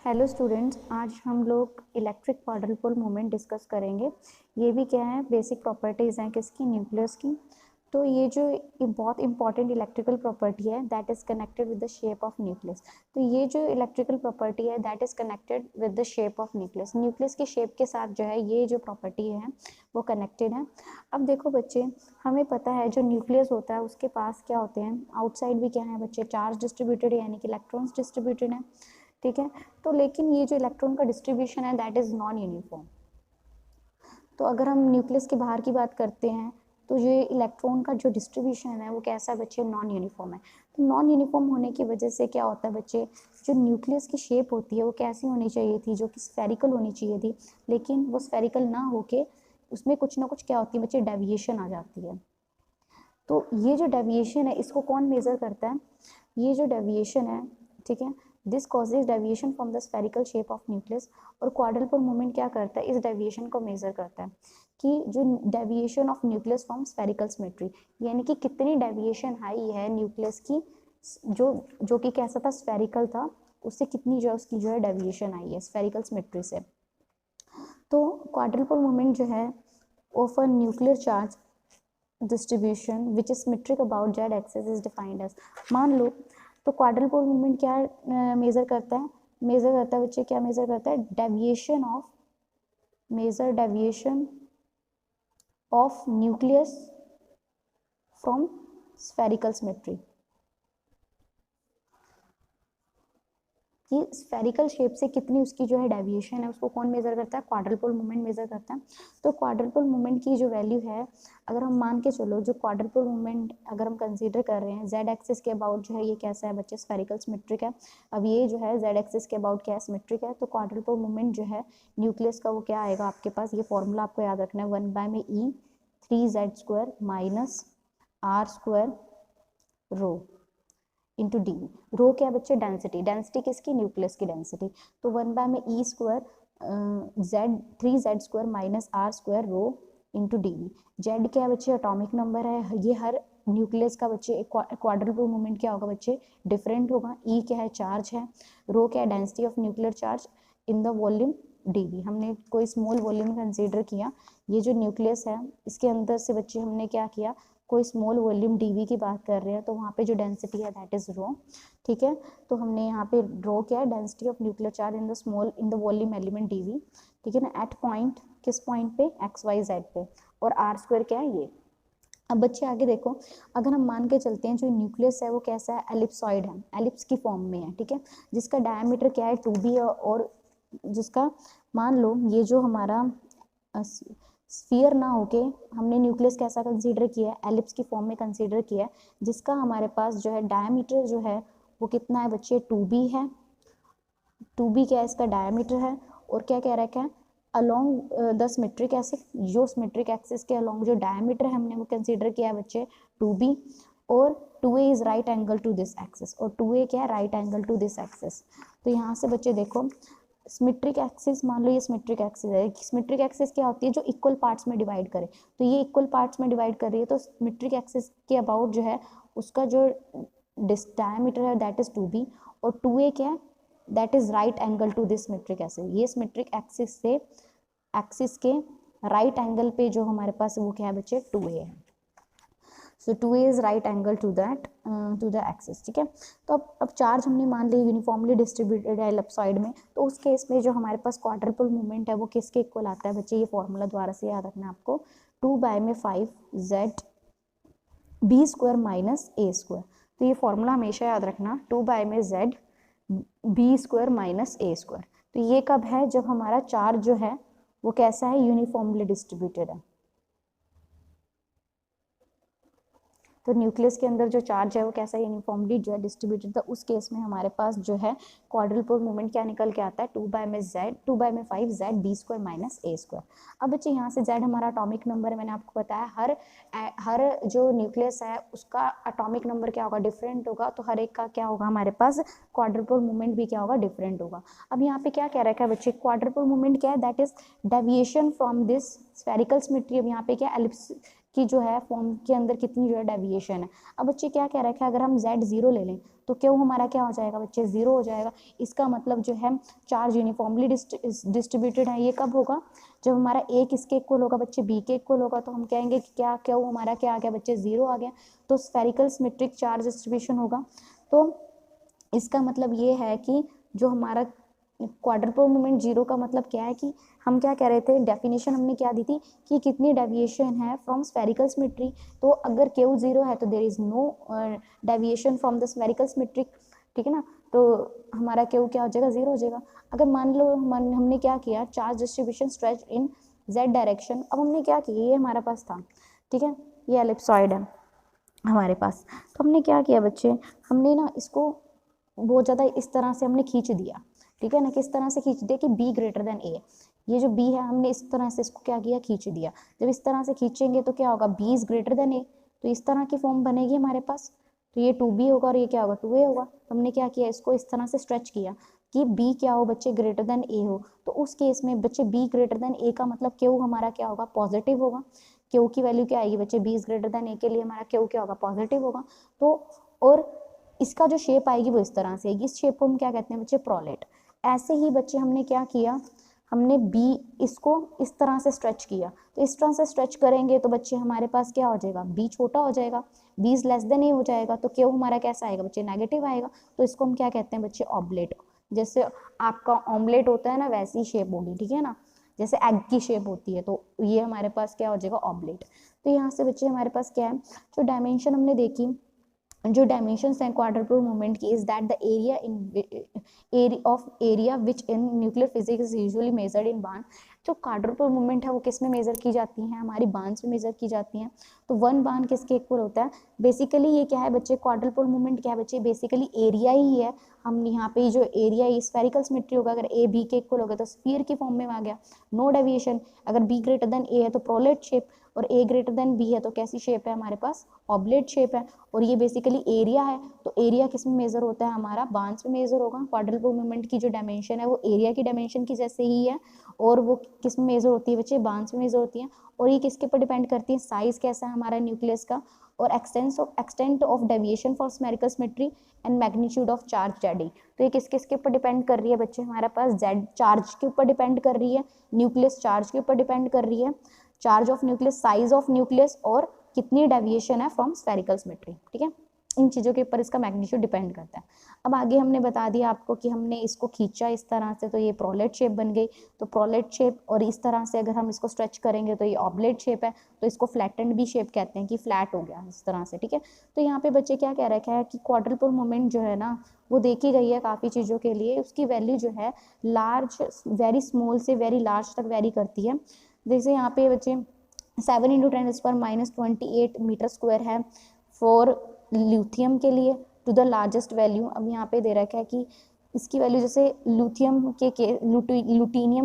Hello students, आज हम लोग इलेक्ट्रिक क्वाड्रुपल मूवमेंट डिस्कस करेंगे। ये भी क्या है, बेसिक प्रॉपर्टीज़ हैं किसकी, न्यूक्लियस की। तो ये जो बहुत इंपॉर्टेंट इलेक्ट्रिकल प्रॉपर्टी है that is connected with the shape of nucleus. तो ये जो इलेक्ट्रिकल प्रॉपर्टी है that is connected with the shape of nucleus. Nucleus की शेप के साथ जो है ये जो प्रॉपर्टी है वो कनेक्टेड है। अब देखो बच्चे, हमें पता है जो न्यूक्लियस होता है उसके पास क्या होते हैं, आउटसाइड भी क्या है बच्चे, चार्ज डिस्ट्रीब्यूटेड यानी कि इलेक्ट्रॉन्स डिस्ट्रीब्यूटेड है। ठीक है, तो लेकिन ये जो इलेक्ट्रॉन का डिस्ट्रीब्यूशन है दैट इज़ नॉन यूनिफॉर्म। तो अगर हम न्यूक्लियस के बाहर की बात करते हैं तो ये इलेक्ट्रॉन का जो डिस्ट्रीब्यूशन है वो कैसा है बच्चे, नॉन यूनिफॉर्म है। तो नॉन यूनिफॉर्म होने की वजह से क्या होता है बच्चे, जो न्यूक्लियस की शेप होती है वो कैसी होनी चाहिए थी, जो कि स्फेरिकल होनी चाहिए थी, लेकिन वो स्फेरिकल ना होके उसमें कुछ ना कुछ क्या होती है बच्चे, डेविएशन आ जाती है। तो ये जो डेविएशन है इसको कौन मेज़र करता है, ये जो डेविएशन है, ठीक है, this causes deviation from the spherical shape of nucleus. और क्वाड्रुपल मूवमेंट क्या करता है, इस डेविएशन को मेज़र करता है कि जो deviation of nucleus from spherical symmetry, यानी कि कितनी डेविएशन आई है न्यूक्लियस की, जो जो कि कैसा था, स्फेरिकल था, उससे कितनी जो है उसकी जो है डेविएशन आई है स्फेरिकल सिमेट्री से। तो क्वाड्रुपल मूवमेंट जो है of a nuclear charge distribution which is symmetric about z axis is defined as, मान लो तो क्वाड्रुपल मूवमेंट क्या मेजर करता है, बच्चे क्या मेजर करता है, deviation of nucleus from spherical symmetry, कि स्फेरिकल शेप से कितनी उसकी जो है डेविएशन है उसको कौन मेजर करता है, क्वाड्रुपल मूवमेंट मेजर करता है। तो क्वाड्रुपल मूवमेंट की जो वैल्यू है, अगर हम मान के चलो जो क्वाड्रुपल मूवमेंट अगर हम कंसीडर कर रहे हैं जेड एक्सिस के अबाउट जो है ये कैसा है बच्चे, स्फेरिकल सिमेट्रिक है। अब ये जो है जेड एक्सिस के अबाउट क्या है, सिमेट्रिक है। तो क्वाड्रुपल मूवमेंट जो है न्यूक्लियस का वो क्या आएगा आपके पास, ये फॉर्मूला आपको याद रखना है, 1/e3z² minus R square rho into D. Rho क्या है बच्चे, डेंसिटी किसकी, न्यूक्लियस की डेंसिटी। तो 1/e² Z3z² minus R square rho into D. Z क्या है बच्चे, एटॉमिक नंबर है, ये हर न्यूक्लियस का बच्चे क्वाड्रुपल मूवमेंट क्या होगा बच्चे, डिफरेंट होगा। ई क्या है, चार्ज है। रो क्या है, density of nuclear charge in the volume dV. हमने कोई स्मॉल वॉल्यूम कंसीडर किया, ये जो न्यूक्लियस है इसके अंदर से बच्चे हमने क्या किया, कोई स्मॉल वॉल्यूम डीवी की बात कर रहे हैं, तो वहाँ पे जो डेंसिटी है दैट इज रो। ठीक है, तो हमने यहाँ पे रो क्या है, density of nuclear charge in the volume element dV. ठीक है ना, एट पॉइंट, किस पॉइंट पे, एक्स वाई जेड पे। और आर स्क्वायर क्या है, ये। अब बच्चे आगे देखो, अगर हम मान के चलते हैं जो न्यूक्लियस है वो कैसा है, एलिप्सॉइड है, एलिप्स की फॉर्म में है। ठीक है, जिसका डायमीटर क्या है, 2b है, और जिसका मान लो ये जो हमारा स्फीयर ना होके हमने न्यूक्लियस कैसा कंसीडर किया है, एलिप्स की फॉर्म में कंसीडर किया है, जिसका हमारे पास जो है डायमीटर जो है वो कितना है बच्चे, 2b है। 2b क्या है, इसका डायमीटर है। और क्या कह रखा है, अलोंग द सिमेट्रिक एक्सिस, जो सिमेट्रिक एक्सिस के अलोंग जो डायमीटर है हमने वो कंसीडर किया है बच्चे 2b। और 2a is right angle to this axis, और 2a क्या है, right angle to this axis. तो यहाँ से बच्चे देखो, सिमेट्रिक एक्सिस, मान लो ये सिमेट्रिक एक्सिस है, सिमेट्रिक एक्सिस क्या होती है, जो इक्वल पार्ट्स में डिवाइड करे। तो ये इक्वल पार्ट्स में डिवाइड कर रही है, तो सिमेट्रिक एक्सिस के अबाउट जो है उसका जो डायमीटर है दैट इज 2b। और 2a क्या है, that is right angle to this symmetric axis, ये सिमेट्रिक एक्सिस से एक्सिस के राइट एंगल पे जो हमारे पास वो क्या है बच्चे, 2a है। So 2a is right angle to that to the axis. ठीक है, तो अब चार्ज हमने मान लिया यूनिफॉर्मली डिस्ट्रीब्यूटेड है एलिप्सॉइड में, तो उस केस में जो हमारे पास क्वाड्रुपल मूवमेंट है वो किसके इक्वल आता है बच्चे, ये फॉर्मूला द्वारा से याद रखना है आपको, 2/5z b² - a²। तो ये फॉर्मूला हमेशा याद रखना, 2/z b² - a²। तो ये कब है, जब हमारा चार्ज जो है वो कैसा है, यूनिफॉर्मली डिस्ट्रीब्यूटेड है। तो न्यूक्लियस के अंदर जो चार्ज है वो कैसा यूनिफॉर्मली जो है डिस्ट्रीब्यूटेड था, उस केस में हमारे पास जो है क्वाड्रुपल मूवमेंट क्या निकल के आता है, 2/5z b² - a²। अब बच्चे यहाँ से z हमारा एटॉमिक नंबर है, मैंने आपको बताया हर जो न्यूक्लियस है उसका एटॉमिक नंबर क्या होगा, डिफरेंट होगा। तो हर एक का क्या होगा हमारे पास, क्वाड्रुपल मूवमेंट भी क्या होगा, डिफरेंट होगा। अब यहाँ पे क्या कह रखा है बच्चे, क्वाड्रुपल मूवमेंट क्या है, that is deviation from this spherical symmetry. अब यहाँ पे क्या, कि जो है फॉर्म के अंदर कितनी जो है डेविएशन है। अब बच्चे क्या कह रखा है, अगर हम z 0 ले लें तो क्यों हमारा क्या हो जाएगा बच्चे, 0 हो जाएगा। इसका मतलब जो है चार्ज यूनिफॉर्मली डिस्ट्रीब्यूटेड है। ये कब होगा, जब हमारा a किसके इक्वल होगा बच्चे, b के इक्वल होगा। तो हम कहेंगे कि क्या क्यों हमारा क्या आ गया बच्चे, 0 आ गया। तो स्फेरिकल सिमेट्रिक चार्ज डिस्ट्रीब्यूशन होगा। तो इसका मतलब ये है कि जो हमारा क्वाड्रुपल मोमेंट जीरो का मतलब क्या है कि हम क्या कह रहे थे, डेफिनेशन हमने क्या दी थी कि कितनी डेविएशन है फ्रॉम स्फेरिकल सिमेट्री। तो अगर क्यू जीरो है तो there is no deviation from the spherical symmetric, ठीक है ना। तो हमारा क्यू क्या हो जाएगा, 0 हो जाएगा। अगर मान लो हमने क्या किया, charge distribution stretch in z direction. अब हमने क्या किया, ये हमारे पास था, ठीक है, ये एलिप्सॉइड है हमारे पास। तो हमने क्या किया बच्चे, हमने ना इसको बहुत ज़्यादा इस तरह से हमने खींच दिया, ठीक है ना। किस तरह से खींच दिया कि b ग्रेटर देन a, ये जो b है हमने इस तरह से इसको क्या किया, खींच दिया। जब इस तरह से खींचेंगे तो क्या होगा, b is greater than a, तो इस तरह की फॉर्म बनेगी हमारे पास। तो ये 2b होगा और ये क्या होगा, 2a होगा। तो हमने क्या किया, इसको इस तरह से स्ट्रेच किया कि b क्या हो बच्चे, ग्रेटर देन a हो। तो उस केस में बच्चे b ग्रेटर देन a का मतलब क्यू हमारा क्या होगा, पॉजिटिव होगा। क्यू की वैल्यू क्या आएगी बच्चे, b is greater than a के लिए हमारा क्यू क्या होगा, पॉजिटिव होगा। तो और इसका जो शेप आएगी वो इस तरह से आएगी। इस शेप को हम क्या कहते हैं बच्चे, प्रोलेट। ऐसे ही बच्चे हमने क्या किया, हमने b इसको इस तरह से स्ट्रेच किया। तो इस तरह से स्ट्रेच करेंगे तो बच्चे हमारे पास क्या हो जाएगा, b छोटा हो जाएगा, b is less than a हो जाएगा। तो क्यों हमारा कैसा आएगा बच्चे, नेगेटिव आएगा। तो इसको हम क्या कहते हैं बच्चे, ऑब्लेट। जैसे आपका ऑमलेट होता है ना, वैसी शेप होगी, ठीक है ना, जैसे एग की शेप होती है। तो ये हमारे पास क्या हो जाएगा, ऑब्लेट। तो यहाँ से बच्चे हमारे पास क्या है, जो डायमेंशन हमने देखी, जो डायमेंशंस हैं क्वाड्रुपल मूवमेंट की, is that the area in of area which in nuclear physics is usually measured in barn. जो क्वाड्रुपल मूवमेंट है वो किस में मेजर की जाती हैं, हमारी बार्न्स में मेजर की जाती हैं। तो 1 बार्न किसके इक्वल होता है, बेसिकली ये क्या है बच्चे, क्वाड्रुपल मूवमेंट क्या है बच्चे, बेसिकली एरिया ही है। हम यहाँ पे जो एरिया स्फेरिकल सिमेट्री होगा, अगर ए बी के इक्वल होगा तो स्फीयर की फॉर्म में आ गया, नो डेविएशन। अगर बी ग्रेटर देन ए है तो प्रोलेट शेप, और ए ग्रेटर देन बी है तो कैसी शेप है हमारे पास, ऑब्लेट शेप है। और ये बेसिकली एरिया है। तो एरिया किस में मेजर होता है, हमारा बार्न्स में मेजर होगा। क्वाड्रुपल मूवमेंट की जो डायमेंशन है वो एरिया की डायमेंशन की जैसे ही है, और वो किस में मेजर होती है बच्चे, बार्न्स में मेजर होती है। और ये किसके ऊपर डिपेंड करती है, साइज कैसा है हमारा न्यूक्लियस का, और extent of deviation for spherical symmetry and magnitude of charge Z. तो ये किस किस के ऊपर डिपेंड कर रही है बच्चे, हमारे पास जेड चार्ज के ऊपर डिपेंड कर रही है, न्यूक्लियस चार्ज के ऊपर डिपेंड कर रही है, charge of nucleus, size of nucleus, और कितनी डेविएशन है फ्रॉम स्फेरिकल सिमेट्री, ठीक है। इन चीज़ों के ऊपर इसका मैग्नीट्यूड डिपेंड करता है। अब आगे हमने बता दिया आपको कि हमने इसको खींचा इस तरह से तो ये प्रोलेट शेप बन गई। तो प्रोलेट शेप, और इस तरह से अगर हम इसको स्ट्रेच करेंगे तो ये ऑब्लेट शेप है। तो इसको फ्लैटेंड भी शेप कहते हैं कि फ्लैट हो गया इस तरह से, ठीक है। तो यहाँ पे बच्चे क्या कह रखा है कि क्वाड्रुपल मोमेंट जो है ना वो देखी गई है काफ़ी चीज़ों के लिए। उसकी वैल्यू जो है लार्ज, वेरी स्मॉल से वेरी लार्ज तक वेरी करती है। जैसे यहाँ पे बच्चे 7 × 10⁻28 मीटर स्क्वायर है फॉर ल्यूथियम के लिए टू द लार्जेस्ट वैल्यू। अब यहाँ पे दे रखा है कि इसकी वैल्यू, जैसे लुटीनियम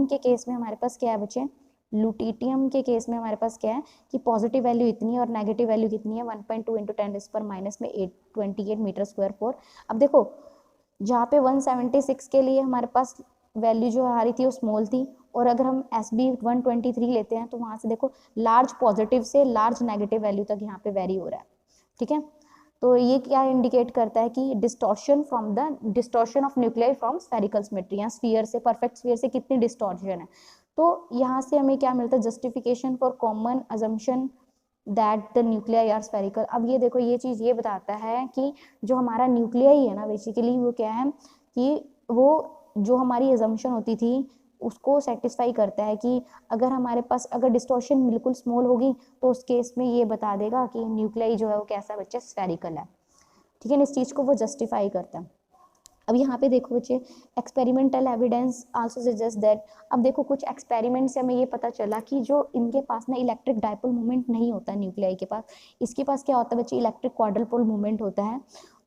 के केस में हमारे पास क्या है बच्चे, लुटीटियम के केस में हमारे पास क्या है कि पॉजिटिव वैल्यू इतनी है और नेगेटिव वैल्यू कितनी है, 1.2 × 10⁻28 मीटर स्क्वायर फॉर। अब देखो जहाँ पे 176 के लिए हमारे पास वैल्यू जो आ रही थी वो स्मॉल थी, और अगर हम SB 123 लेते हैं तो वहाँ से देखो लार्ज पॉजिटिव से लार्ज नेगेटिव वैल्यू तक यहाँ पे वेरी हो रहा है, ठीक है। तो ये क्या इंडिकेट करता है कि distortion of nuclei from spherical symmetry, या स्फीयर से, परफेक्ट स्फीयर से कितनी डिस्टॉर्शन है। तो यहाँ से हमें क्या मिलता है, justification for common assumption that the nuclei are spherical. अब ये देखो ये चीज़ ये बताता है कि जो हमारा न्यूक्लियाई है ना बेसिकली वो क्या है कि वो जो हमारी अजम्पशन होती थी उसको सेटिस्फाई करता है कि अगर हमारे पास अगर डिस्टॉर्शन बिल्कुल स्मॉल होगी तो उस केस में ये बता देगा कि न्यूक्लियाई जो है वो कैसा बच्चे स्फेरिकल है, ठीक है। इस चीज़ को वो जस्टिफाई करता है। अब यहाँ पे देखो बच्चे experimental evidence also suggest that. अब देखो कुछ एक्सपेरिमेंट से हमें ये पता चला कि जो इनके पास ना इलेक्ट्रिक डाइपोल मूवमेंट नहीं होता न्यूक्लियाई के पास, इसके पास क्या होता है बच्चे, इलेक्ट्रिक क्वाड्रुपोल मूवमेंट होता है।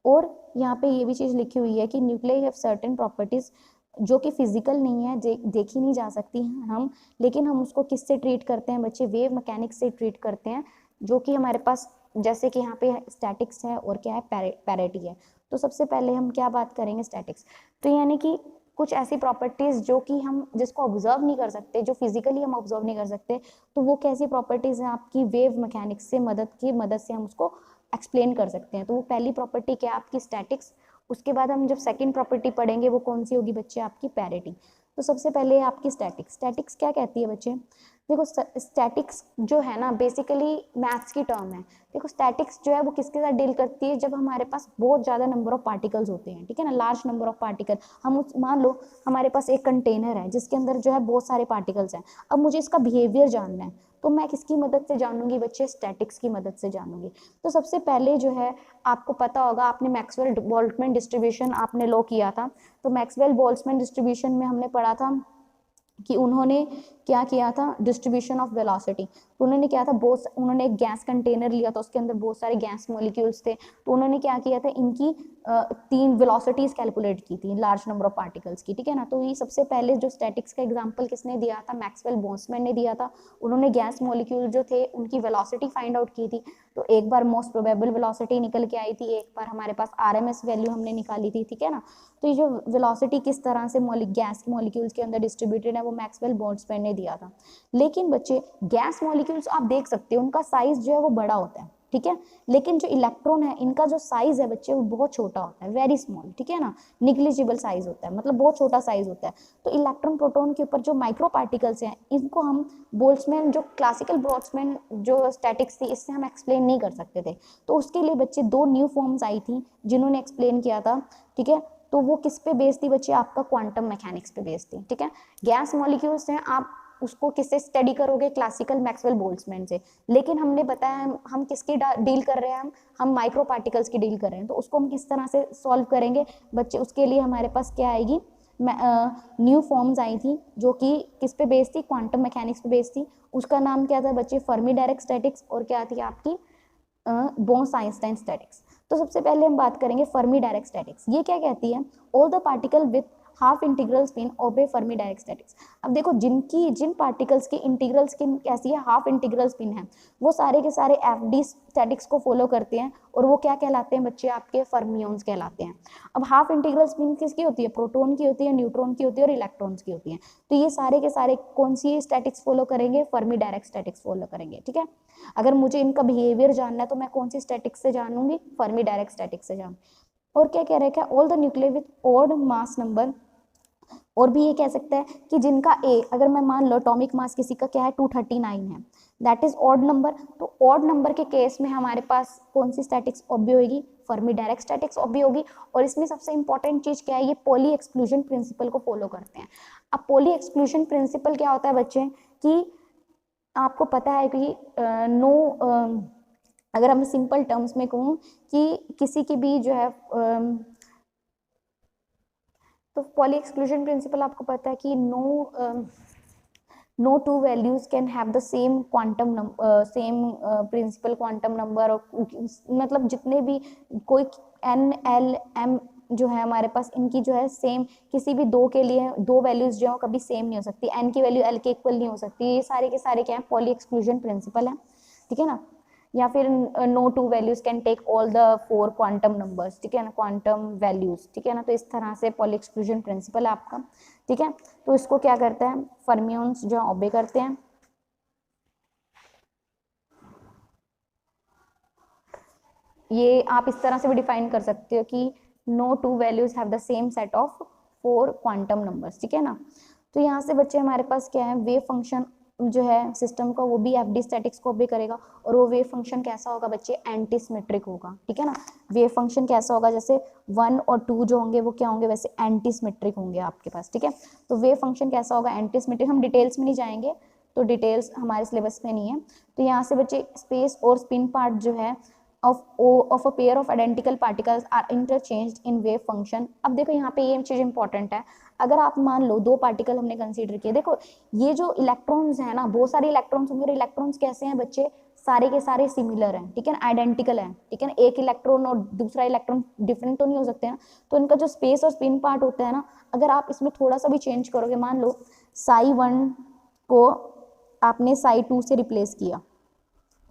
और यहाँ पे ये भी चीज़ लिखी हुई है कि न्यूक्लियाई हैव सर्टेन प्रॉपर्टीज जो कि फिजिकल नहीं है, देखी नहीं जा सकती हम, लेकिन हम उसको किससे ट्रीट करते हैं बच्चे, वेव मैकेनिक्स से ट्रीट करते हैं, जो कि हमारे पास जैसे कि यहाँ पे स्टैटिक्स है और क्या है, पैरिटी है। तो सबसे पहले हम क्या बात करेंगे, स्टैटिक्स। तो यानी कि कुछ ऐसी प्रॉपर्टीज जो कि हम जिसको ऑब्जर्व नहीं कर सकते, जो फिजिकली हम ऑब्जर्व नहीं कर सकते, तो वो कैसी प्रॉपर्टीज हैं आपकी वेव मैकेनिक्स से मदद से हम उसको एक्सप्लेन कर सकते हैं। तो वो पहली प्रॉपर्टी क्या है आपकी स्टैटिक्स। उसके बाद हम जब सेकंड प्रॉपर्टी पढ़ेंगे वो कौन सी होगी बच्चे आपकी पैरिटी। तो सबसे पहले आपकी स्टैटिक्स। स्टैटिक्स क्या कहती है बच्चे, देखो स्टैटिक्स जो है ना बेसिकली मैथ्स की टर्म है। देखो स्टैटिक्स जो है वो किसके साथ डील करती है, जब हमारे पास बहुत ज़्यादा नंबर ऑफ पार्टिकल्स होते हैं, ठीक है ना, लार्ज नंबर ऑफ पार्टिकल। हम उस मान लो हमारे पास एक कंटेनर है जिसके अंदर जो है बहुत सारे पार्टिकल्स हैं। अब मुझे इसका बिहेवियर जानना है, तो मैं किसकी मदद से जानूंगी बच्चे, स्टैटिक्स की मदद से जानूंगी। तो सबसे पहले जो है आपको पता होगा, आपने मैक्सवेल बोल्ट्जमैन डिस्ट्रीब्यूशन आपने लो किया था। तो मैक्सवेल बोल्ट्जमैन डिस्ट्रीब्यूशन में हमने पढ़ा था कि उन्होंने क्या किया था, डिस्ट्रीब्यूशन ऑफ वेलोसिटी। तो उन्होंने क्या था, उन्होंने एक गैस कंटेनर लिया था, उसके अंदर बहुत सारे गैस मॉलिक्यूल्स थे। तो उन्होंने क्या किया था, इनकी 3 वेलोसिटीज कैलकुलेट की थी लार्ज नंबर ऑफ पार्टिकल्स की, ठीक है ना। तो ये सबसे पहले जो स्टैटिक्स का एग्जांपल किसने दिया था, मैक्सवेल बोल्ट्जमैन ने दिया था। उन्होंने गैस मॉलिक्यूल जो थे उनकी वेलोसिटी फाइंड आउट की थी। तो एक बार मोस्ट प्रोबेबल वेलोसिटी निकल के आई थी, एक बार हमारे पास RMS वैल्यू हमने निकाली थी, ठीक है ना। तो ये जो वेलोसिटी किस तरह से गैस मॉलिक्यूल्स के अंदर डिस्ट्रीब्यूटेड है वो मैक्सवेल बोल्ट्जमैन ने दिया था। लेकिन बच्चे गैस मॉलिक्यूल्स आप देख सकते हो उनका साइज जो है वो बड़ा होता है, ठीक है। लेकिन जो इलेक्ट्रॉन है इनका जो साइज है बच्चे वो बहुत छोटा होता है, वेरी स्मॉल, ठीक है ना, निग्लिजिबल साइज होता है, मतलब बहुत छोटा साइज होता है। तो इलेक्ट्रॉन प्रोटॉन के ऊपर जो माइक्रो पार्टिकल्स हैं इनको हम बोल्ट्जमैन जो क्लासिकल बोल्ट्जमैन जो स्टैटिक्स थी इससे हम एक्सप्लेन नहीं कर सकते थे। तो उसके लिए बच्चे 2 न्यू फॉर्म्स आई थी जिन्होंने एक्सप्लेन किया था, ठीक है। तो वो किस पे बेस्ड थी बच्चे, आपका क्वांटम मैकेनिक्स पे बेस्ड थी, ठीक है। गैस मॉलिक्यूल्स हैं, आप उसको किससे स्टडी करोगे, क्लासिकल मैक्सवेल बोल्ट्जमैन से। लेकिन हमने बताया हम किसकी डील कर रहे हैं, हम माइक्रो पार्टिकल्स की डील कर रहे हैं। तो उसको हम किस तरह से सॉल्व करेंगे बच्चे, उसके लिए हमारे पास क्या आएगी, न्यू फॉर्म्स आई थी जो कि किस पे बेस्ड थी, क्वांटम मैकेनिक्स पे बेस्ड थी। उसका नाम क्या था बच्चे, फर्मी डायरेक्ट स्टैटिक्स, और क्या थी आपकी बोस-आइंस्टाइन स्टैटिक्स। तो सबसे पहले हम बात करेंगे फर्मी डायरेक्ट स्टैटिक्स। ये क्या कहती है, all the particle with half integral spin obey Fermi Dirac statistics. अब देखो जिन पार्टिकल्स की इंटीग्रल स्पिन कैसी है, हाफ इंटीग्रल स्पिन है, वो सारे के सारे FD स्टैटिक्स को फॉलो करते हैं और वो क्या कहलाते हैं बच्चे, आपके फर्मियंस कहलाते हैं। अब हाफ इंटीग्रल स्पिन किसकी होती है, प्रोटॉन की होती है, न्यूट्रॉन की होती है और इलेक्ट्रॉन्स की होती है। तो ये सारे के सारे कौन सी स्टैटिक्स फॉलो करेंगे, फर्मी डायरेक्ट स्टैटिक्स फॉलो करेंगे, ठीक है। अगर मुझे इनका बिहेवियर जानना है तो मैं कौन सी स्टैटिक्स से जानूंगी, फर्मी डायरेक्ट स्टैटिक्स से जानूंगी। और क्या कह रहे हैं, all the nuclear with odd mass number. और भी ये कह सकता है कि जिनका अगर मैं मान लो एटॉमिक मास किसी का क्या है 239 है, दैट इज ऑड नंबर। तो ऑड नंबर के केस में हमारे पास कौन सी स्टैटिक्स ऑब्बी होगी, फर्मी डायरेक्ट स्टैटिक्स ऑब्बी होगी। और इसमें सबसे इंपॉर्टेंट चीज क्या है, ये पॉली एक्सक्लूजन प्रिंसिपल को फॉलो करते हैं। अब पॉली एक्सक्लूजन प्रिंसिपल क्या होता है बच्चे, कि आपको पता है कि अगर हम सिंपल टर्म्स में कहूँ कि किसी की भी जो है तो पॉली एक्सक्लूजन प्रिंसिपल आपको पता है कि no two values can have the same quantum principal quantum number, और मतलब जितने भी कोई N L M जो है हमारे पास, इनकी जो है सेम किसी भी दो के लिए दो वैल्यूज जो है कभी सेम नहीं हो सकती, N की वैल्यू L के इक्वल नहीं हो सकती। ये सारे के सारे क्या है, पॉली एक्सक्लूजन प्रिंसिपल है, ठीक है ना। या फिर no two values can take all the 4 quantum numbers, ठीक है ना, क्वांटम वैल्यूज, ठीक है ना। तो इस तरह से पॉली एक्सक्लूजन प्रिंसिपल है आपका, ठीक है। तो इसको क्या करते हैं, फर्मियंस जो ऑबे करते हैं। ये आप इस तरह से भी डिफाइन कर सकते हो कि no two values have the same set of 4 quantum numbers, ठीक है ना। तो यहाँ से बच्चे हमारे पास क्या है, वेव फंक्शन जो है सिस्टम का वो भी FD स्टैटिक्स को भी करेगा। और वो वेव फंक्शन कैसा होगा बच्चे, एंटी सिमेट्रिक होगा, ठीक है ना। वेव फंक्शन कैसा होगा, जैसे 1 और 2 जो होंगे वो क्या होंगे, वैसे एंटी सिमेट्रिक होंगे आपके पास, ठीक है। तो वेव फंक्शन कैसा होगा, एंटी सिमेट्रिक। हम डिटेल्स में नहीं जाएंगे, तो डिटेल्स हमारे सिलेबस में नहीं है। तो यहाँ से बच्चे स्पेस और स्पिन पार्ट जो है of a pair of identical particles are interchanged in wave function। अब देखो यहाँ पे ये चीज इंपॉर्टेंट है, अगर आप मान लो 2 पार्टिकल हमने कंसीडर किए, देखो ये जो इलेक्ट्रॉन्स है ना, बहुत सारे इलेक्ट्रॉन्स होंगे। इलेक्ट्रॉन्स कैसे हैं बच्चे, सारे के सारे सिमिलर हैं, ठीक है ना, आइडेंटिकल हैं, ठीक है ना। एक इलेक्ट्रॉन और दूसरा इलेक्ट्रॉन डिफरेंट तो नहीं हो सकते ना। तो इनका जो स्पेस और स्पिन पार्ट होता है ना, अगर आप इसमें थोड़ा सा भी चेंज करोगे, मान लो psi1 को आपने psi2 से रिप्लेस किया,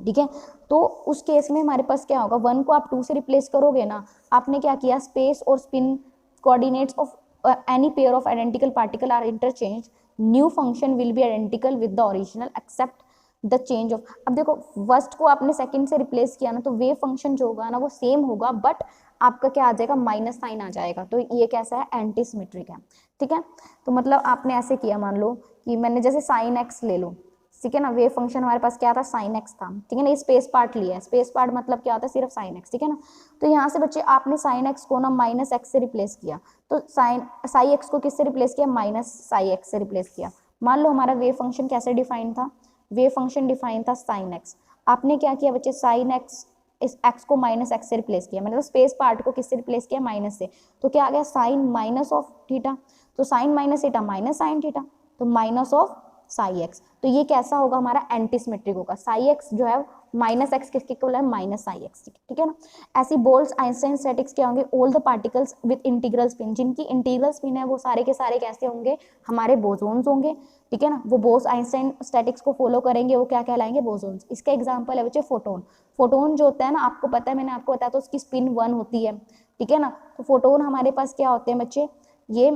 ठीक है। तो उस केस में हमारे पास क्या होगा, 1 को आप 2 से रिप्लेस करोगे ना, आपने क्या किया, स्पेस और spin coordinates of any pair of identical particle are interchanged, new function will be identical with the original except the change of। अब देखो फर्स्ट को आपने सेकंड से रिप्लेस किया ना, तो वेव फंक्शन जो होगा ना वो सेम होगा, बट आपका क्या आ जाएगा, माइनस साइन आ जाएगा। तो ये कैसा है, एंटी सिमेट्रिक है, ठीक है। तो मतलब आपने ऐसे किया, मान लो कि मैंने जैसे साइन एक्स ले लो, ठीक है ना, वेव फंक्शन हमारे पास क्या था, साइन एक्स था, ठीक है ना, ये स्पेस पार्ट लिया है, स्पेस पार्ट मतलब क्या होता है, सिर्फ साइन एक्स, ठीक है ना। तो यहाँ से बच्चे आपने साइन एक्स को ना माइनस एक्स से रिप्लेस किया, तो साई एक्स को किससे रिप्लेस किया, माइनस साई एक्स से रिप्लेस किया। मान लो हमारा वेव फंक्शन कैसे डिफाइन था, वेव फंक्शन डिफाइन था साइन एक्स, आपने क्या किया बच्चे, साइन एक्स, इस एक्स को माइनस एक्स से रिप्लेस किया, मतलब स्पेस पार्ट को किससे रिप्लेस किया, माइनस से, तो क्या आ गया, साइन माइनस ऑफ थीटा, तो sine minus theta minus sine theta, तो माइनस ऑफ साई एक्स। तो ये कैसा होगा, हमारा एंटी सिमेट्रिक होगा, साई एक्स जो है माइनस एक्स किसके इक्वल है, माइनस साई एक्स, ठीक है ना। ऐसी बोल्स आइंस्टाइन स्टैटिक्स क्या होंगे, all the particles with integral spin, जिनकी इंटीग्रल स्पिन है वो सारे के सारे कैसे होंगे, हमारे बोसोन्स होंगे, ठीक है ना। वो बोस आइंस्टाइन स्टैटिक्स को फॉलो करेंगे, वो क्या कहलाएंगे, बोसोन्स। इसका एग्जांपल है बच्चे फोटोन। फोटोन जो होता है ना, आपको पता है, मैंने आपको बताया तो उसकी स्पिन 1 होती है, ठीक है ना। तो फोटोन हमारे पास क्या होते हैं बच्चे, ये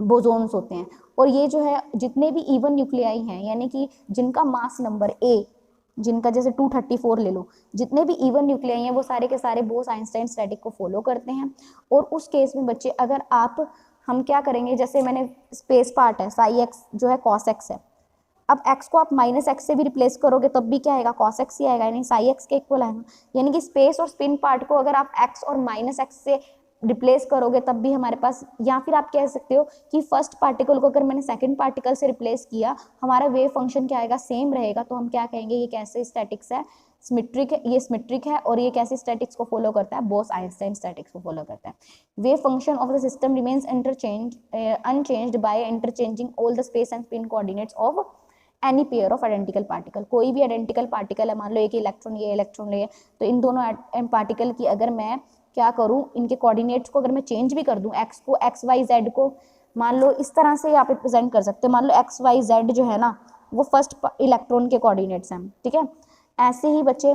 बोसोन्स होते हैं। और ये जो है जितने भी इवन न्यूक्लियाई हैं, यानी कि जिनका मास नंबर ए, जिनका जैसे 234 ले लो, जितने भी इवन न्यूक्लियाई हैं वो सारे के सारे बोस आइंस्टाइन स्टैटिक को फॉलो करते हैं। और उस केस में बच्चे अगर हम क्या करेंगे, जैसे मैंने स्पेस पार्ट है साई एक्स जो है कॉस एक्स है, अब x को आप माइनस एक्स से भी रिप्लेस करोगे तब भी क्या आएगा, कॉस एक्स ही आएगा, यानी साई एक्स के इक्वल आएगा। यानी कि स्पेस और स्पिन पार्ट को अगर आप x और माइनस एक्स से रिप्लेस करोगे तब भी हमारे पास, या फिर आप कह सकते हो कि फर्स्ट पार्टिकल को अगर मैंने सेकंड पार्टिकल से रिप्लेस किया, हमारा वेव फंक्शन क्या आएगा, सेम रहेगा। तो हम क्या कहेंगे, ये कैसे स्टैटिक्स है, सिमेट्रिक है, ये सिमेट्रिक है। और ये कैसे स्टैटिक्स को फॉलो करता है, बोस आइंस्टाइन स्टैटिक्स को फॉलो करता है। Wave function of the system remains unchanged by interchanging all the space and spin coordinates of any pair of identical particle. कोई भी आइडेंटिकल पार्टिकल है, मान लो एक इलेक्ट्रॉन ये इलेक्ट्रॉन ले, तो इन दोनों पार्टिकल की अगर मैं क्या करूं, इनके कोऑर्डिनेट्स को अगर मैं चेंज भी कर दूं, एक्स को एक्स वाई जेड को, मान लो इस तरह से आप रिप्रेजेंट कर सकते हैं, मान लो एक्स वाई जेड जो है ना वो फर्स्ट इलेक्ट्रॉन के कोऑर्डिनेट्स हैं, ठीक है। ऐसे ही बच्चे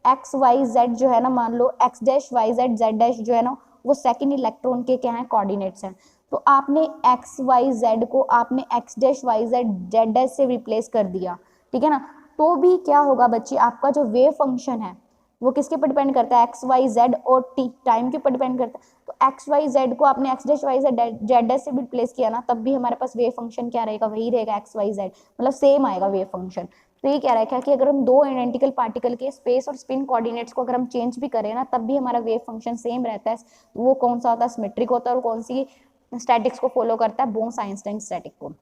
एक्स वाई जेड जो है ना, मान लो X dash Y Z Z dash जो है ना वो सेकेंड इलेक्ट्रॉन के क्या है, कोऑर्डिनेट्स हैं। तो आपने एक्स वाई जेड को आपने X dash Y Z Z dash से रिप्लेस कर दिया, ठीक है ना, तो भी क्या होगा बच्चे, आपका जो वेव फंक्शन है वो किसके ऊपर डिपेंड करता है, एक्स वाई जेड और टी टाइम के ऊपर डिपेंड करता है। तो एक्स वाई जेड को आपने X dash Y Z Z dash से भी रिप्लेस किया ना, तब भी हमारे पास वेव फंक्शन क्या रहेगा, वही रहेगा, एक्स वाई जेड, मतलब सेम आएगा वेव फंक्शन। तो ये कह रहा है क्या कि अगर हम दो आइडेंटिकल पार्टिकल के स्पेस और स्पिन कोऑर्डिनेट्स को अगर हम चेंज भी करें ना, तब भी हमारा वेव फंक्शन सेम रहता है। तो वो कौन सा होता है, सिमेट्रिक होता है। और कौन सी स्टैटिक्स को फॉलो करता है, बोस आइंस्टाइन स्टैटिक को।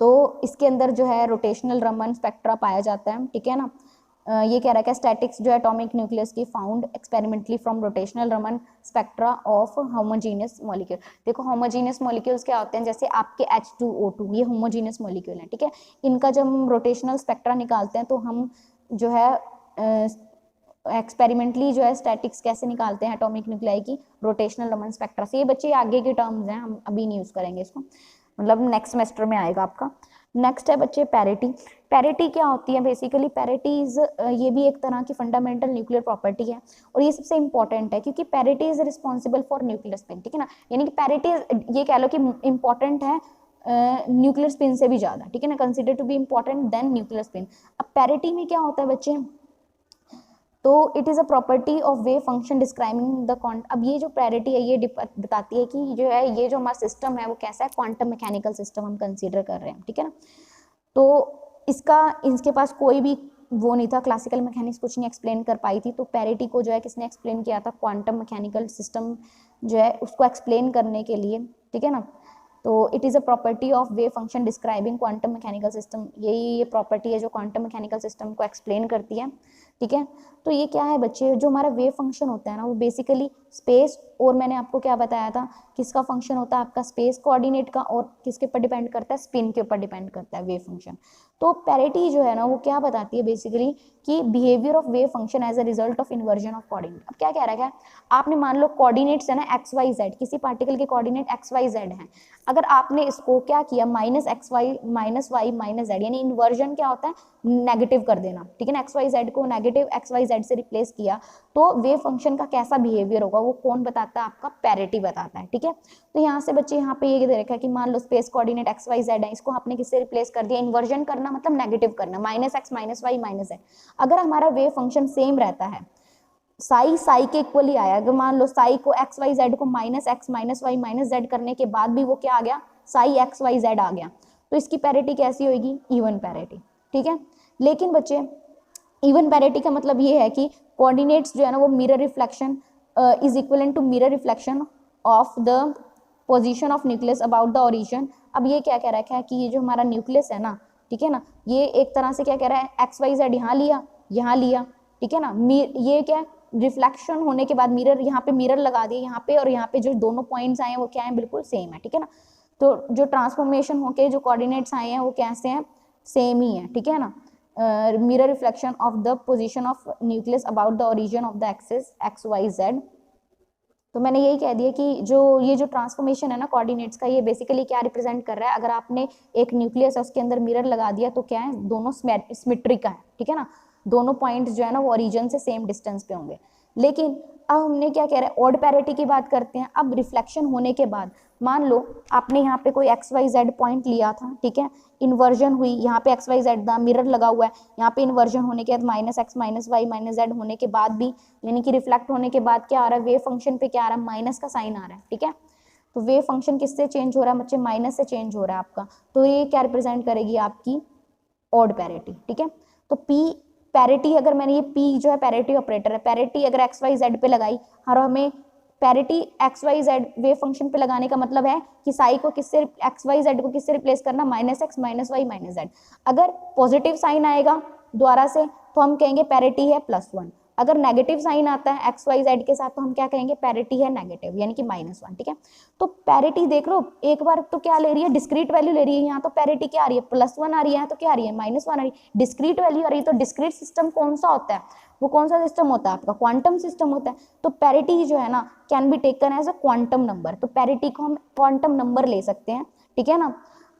तो इसके अंदर जो है रोटेशनल रमन स्पेक्ट्रा पाया जाता है, ठीक है ना। ये कह रहा है कि स्टैटिक्स जो है एटॉमिक न्यूक्लियस की found experimentally from rotational Raman spectra of homogeneous molecule. देखो होमोजीनियस मॉलिक्यूल्स क्या होते हैं, जैसे आपके H2O2 ये होमोजीनियस मॉलिक्यूल है, ठीक है। इनका जब हम रोटेशनल स्पेक्ट्रा निकालते हैं तो हम जो है एक्सपेरिमेंटली जो है स्टैटिक्स कैसे निकालते हैं एटॉमिक न्यूक्लियाई की, रोटेशनल रमन स्पेक्ट्रा से। ये बच्चे आगे के टर्म्स हैं, हम अभी नहीं यूज करेंगे इसको, मतलब नेक्स्ट सेमेस्टर में आएगा आपका। नेक्स्ट है बच्चे पैरिटी। पैरिटी क्या होती है, बेसिकली पैरिटी इज ये भी एक तरह की फंडामेंटल न्यूक्लियर प्रॉपर्टी है, और ये सबसे इंपॉर्टेंट है क्योंकि parity is responsible for nuclear spin, ठीक है ना। यानी कि पैरिटी ये कह लो कि इंपॉर्टेंट है न्यूक्लियर स्पिन से भी ज्यादा, ठीक है ना, consider to be important than nuclear spin. अब पैरिटी में क्या होता है बच्चे, तो it is a property of wave function describing the quant. अब ये जो पैरिटी है ये बताती है कि जो है ये जो हमारा सिस्टम है वो कैसा है, क्वांटम मैकेनिकल सिस्टम हम कंसीडर कर रहे हैं, ठीक है ना। तो इसके पास कोई भी वो नहीं था, क्लासिकल मैकेनिक्स कुछ नहीं एक्सप्लेन कर पाई थी, तो पैरिटी को जो है किसने एक्सप्लेन किया था, क्वांटम मैकेनिकल सिस्टम जो है उसको एक्सप्लेन करने के लिए, ठीक है ना। तो it is a property of wave function describing quantum mechanical system, ये प्रॉपर्टी है जो क्वांटम मैकेनिकल सिस्टम को एक्सप्लेन करती है, ठीक है। तो ये क्या है बच्चे, जो हमारा वेव फंक्शन होता है ना वो बेसिकली स्पेस, और मैंने आपको क्या बताया था, किसका फंक्शन होता है आपका, स्पेस कोऑर्डिनेट का, और किसके ऊपर डिपेंड करता है, स्पिन के ऊपर डिपेंड करता है वेव फंक्शन। तो पैरिटी जो है ना वो क्या बताती है बेसिकली कि behaviour of wave function as a result of inversion of coordinate. अब क्या कह रहा है, क्या आपने मान लो कोऑर्डिनेट्स है ना एक्स वाई जेड, किसी पार्टिकल के कोऑर्डिनेट एक्स वाई जेड हैं, अगर आपने इसको क्या किया minus X Y minus Y minus Z, यानी इन्वर्जन क्या होता है, नेगेटिव कर देना, ठीक है ना, XYZ को नेगेटिव XYZ से रिप्लेस किया, तो वेव फंक्शन का कैसा बिहेवियर होगा वो कौन बताता बताता है आपका, पैरिटी बताता है, ठीक है। तो यहाँ से बच्चे यहाँ पे ये दे रखा है कि मान लो space coordinate X Y Z है, इसको आपने किससे रिप्लेस कर दिया, इन्वर्जन करना मतलब नेगेटिव करना, minus X minus Y minus Z. अगर हमारा वेव फंक्शन सेम रहता है, साई साई के इक्वली आया, अगर मान लो साई को एक्स वाई जेड को minus X minus Y minus Z करने के बाद भी वो क्या आ गया, साई एक्स वाई जेड आ गया, तो इसकी पैरिटी कैसी होगी, इवन पैरिटी, ठीक है। लेकिन बच्चे इवन पैरिटी का मतलब ये है कि कोऑर्डिनेट्स जो है ना वो mirror reflection is equivalent to mirror reflection of the position of nucleus about the origin. अब ये क्या कह रखा है कि ये जो हमारा न्यूक्लियस है ना, ठीक है ना, ये एक तरह से क्या कह रहा है, एक्स वाई जेड यहाँ लिया, ठीक है ना, ये क्या रिफ्लेक्शन होने के बाद मिरर, यहाँ पे मिरर लगा दिए यहाँ पे, और यहाँ पे जो दोनों पॉइंट्स आए हैं वो क्या है, बिल्कुल सेम है, ठीक है ना। तो जो ट्रांसफॉर्मेशन होके जो कोऑर्डिनेट्स आए हैं वो कैसे हैं, सेम ही है, ठीक है ना। Mirror reflection of the position of nucleus about the origin of the axis X Y Z. तो मैंने यही कह दिया कि जो ये जो ट्रांसफॉर्मेशन है ना कोऑर्डिनेट्स का, ये बेसिकली क्या रिप्रेजेंट कर रहा है, अगर आपने एक न्यूक्लियस है उसके अंदर मिरर लगा दिया तो क्या है, दोनों सिमेट्री का है, ठीक है ना, दोनों पॉइंट्स जो है ना वो ओरिजिन से सेम डिस्टेंस पे होंगे। लेकिन अब हमने क्या कह रहे हैं, ऑड पैरिटी की बात करते हैं। अब रिफ्लेक्शन होने के बाद मान लो आपने यहाँ पे कोई एक्स वाई जेड पॉइंट लिया था, ठीक है, इन्वर्जन हुई, यहाँ पे एक्स वाई जेड का मिरर लगा हुआ है, यहाँ पे इन्वर्जन होने के बाद minus X minus Y minus Z होने के बाद भी, यानी कि रिफ्लेक्ट होने के बाद क्या आ रहा है, वेव फंक्शन पे क्या आ रहा है, माइनस का साइन आ रहा है, ठीक है। तो वेव फंक्शन किससे चेंज हो रहा है बच्चे, माइनस से चेंज हो रहा है आपका, तो ये क्या रिप्रेजेंट करेगी आपकी ऑड पैरिटी, ठीक है। तो पी पैरिटी, अगर मैंने ये पी जो है पैरिटी ऑपरेटर है, पैरिटी अगर एक्स वाई जेड पे लगाई, और हमें parity X Y Z wave function पे लगाने का मतलब है कि साई को किससे, एक्स वाई जेड को किससे रिप्लेस करना, minus X minus Y minus Z. अगर पॉजिटिव साइन आएगा द्वारा से तो हम कहेंगे पैरिटी है +1, अगर नेगेटिव साइन आता है एक्स वाई जेड के साथ तो हम क्या कहेंगे, पैरिटी है नेगेटिव, यानी कि -1, ठीक है। तो पैरिटी देख लो, एक बार तो क्या ले रही है, डिस्क्रीट वैल्यू ले रही है, यहाँ तो पैरिटी क्या आ रही है, +1 आ रही है, तो क्या आ रही है, -1 आ रही है, डिस्क्रीट वैल्यू आ रही है। तो डिस्क्रीट सिस्टम कौन सा होता है, वो कौन सा सिस्टम होता है आपका, क्वांटम सिस्टम होता है। तो पैरिटी जो है ना can be taken as a quantum number, तो पैरिटी को हम क्वांटम नंबर ले सकते हैं, ठीक है ना।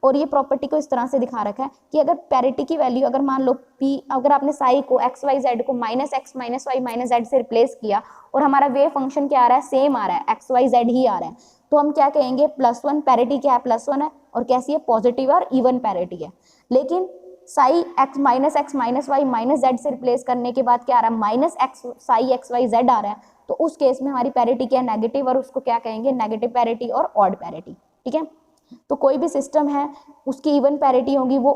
और ये प्रॉपर्टी को इस तरह से दिखा रखा है कि अगर पैरिटी की वैल्यू, अगर मान लो पी, अगर आपने साई को एक्स वाई जेड को minus X minus Y minus Z से रिप्लेस किया और हमारा वेव फंक्शन क्या आ रहा है, सेम आ रहा है, एक्स वाई जेड ही आ रहा है, तो हम क्या कहेंगे, +1, पैरिटी क्या है, +1 है, और कैसी है, पॉजिटिव और इवन पैरिटी है। लेकिन psi X minus Y minus Z से रिप्लेस करने के बाद क्या आ रहा है, minus X psi X Y Z आ रहा है, तो उस केस में हमारी पैरिटी क्या है, नेगेटिव, और उसको क्या कहेंगे, नेगेटिव पैरिटी और ऑड पैरिटी, ठीक है। तो कोई भी सिस्टम है उसकी इवन पैरिटी होगी, वो